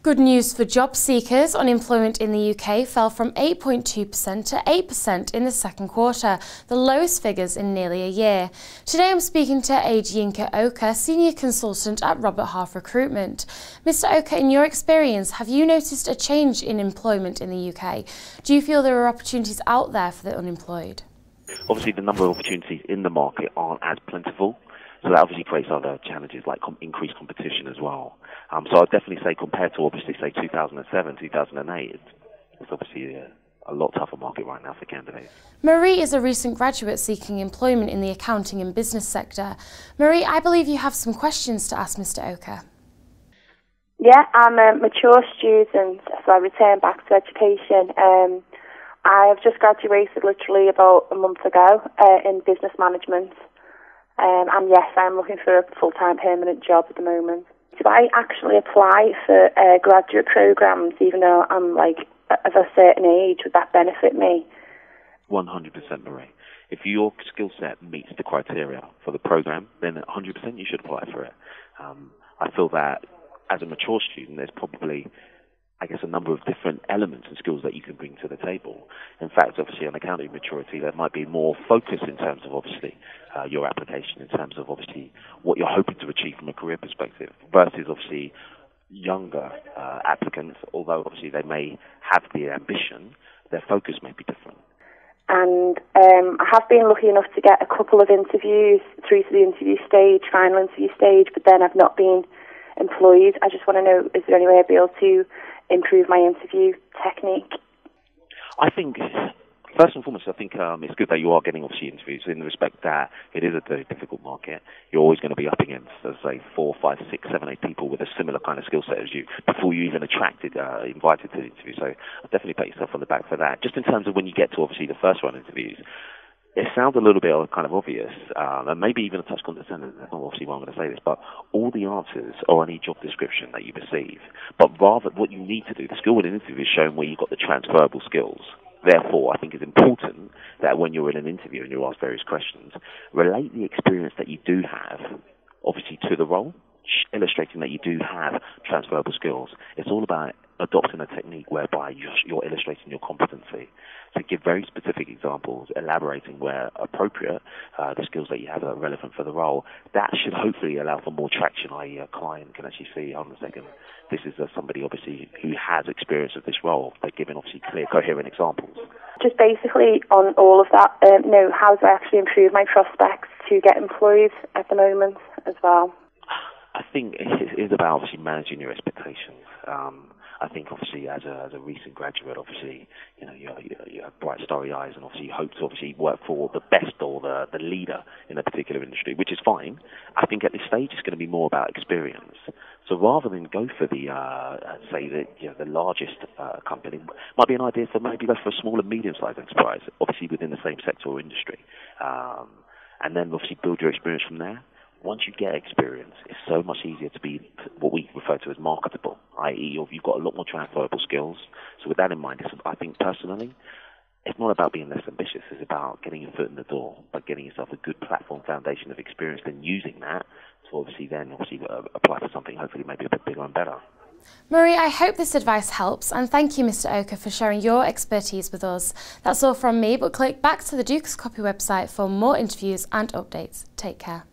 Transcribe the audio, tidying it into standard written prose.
Good news for job seekers. Unemployment in the UK fell from 8.2% to 8% in the second quarter, the lowest figures in nearly a year. Today I'm speaking to Adeyinka, Senior Consultant at Robert Half Recruitment. Mr. Oka, in your experience, have you noticed a change in employment in the UK? Do you feel there are opportunities out there for the unemployed? Obviously, the number of opportunities in the market aren't as plentiful. So that obviously creates other challenges like increased competition as well. So I'd definitely say compared to obviously say 2007, 2008, it's obviously a lot tougher market right now for candidates. Marie is a recent graduate seeking employment in the accounting and business sector. Marie, I believe you have some questions to ask Mr. Oka. Yeah, I'm a mature student, so I return back to education. I've just graduated literally about a month ago in business management. And yes, I'm looking for a full-time permanent job at the moment. Do I actually apply for graduate programs even though I'm of a certain age? Would that benefit me? 100%, Marie. If your skill set meets the criteria for the program, then 100% you should apply for it. I feel that as a mature student, there's probably a number of different elements and skills that you can bring to the table. In fact, obviously, on accounting maturity, there might be more focus in terms of, obviously, your application, in terms of, obviously, what you're hoping to achieve from a career perspective, versus, obviously, younger applicants, although, obviously, they may have the ambition, their focus may be different. And I have been lucky enough to get a couple of interviews through to the interview stage, final interview stage, but then I've not been employed. I just want to know, is there any way I'd be able to improve my interview technique? I think, first and foremost, it's good that you are getting obviously interviews in the respect that it is a very difficult market. You're always going to be up against, let's say, 4, 5, 6, 7, 8 people with a similar kind of skill set as you before you even invited to the interview. So I'll definitely pat yourself on the back for that. Just in terms of when you get to obviously the first round interviews, it sounds a little bit kind of obvious, and maybe even a touch condescending. That's not obviously why I'm going to say this, but all the answers are on any job description that you receive. But rather, what you need to do, the skill in an interview is showing where you've got the transferable skills. Therefore, I think it's important that when you're in an interview and you're asked various questions, relate the experience that you do have, obviously, to the role, illustrating that you do have transferable skills. It's all about adopting a technique whereby you're illustrating your competency. So give very specific examples, elaborating where appropriate, the skills that you have are relevant for the role. That should hopefully allow for more traction, i.e. a client can actually see, hold on a second, this is somebody obviously who has experience of this role. They're giving obviously clear, coherent examples. Just basically on all of that, how do I actually improve my prospects to get employed at the moment as well? I think it is about obviously managing your expectations. I think obviously as a recent graduate, obviously you have bright starry eyes and obviously you hope to obviously work for the best or the leader in a particular industry, which is fine. I think at this stage it's going to be more about experience. So rather than go for the the largest company, might be an idea for maybe go for a small and medium-sized enterprise, obviously within the same sector or industry, and then obviously build your experience from there. Once you get experience, it's so much easier to be what we refer to as marketable, i.e. you've got a lot more transferable skills. So with that in mind, I think personally, it's not about being less ambitious. It's about getting your foot in the door, but getting yourself a good platform foundation of experience, then using that to obviously apply for something hopefully maybe a bit bigger and better. Marie, I hope this advice helps, and thank you, Mr. Oka, for sharing your expertise with us. That's all from me, but click back to the Duke's Copy website for more interviews and updates. Take care.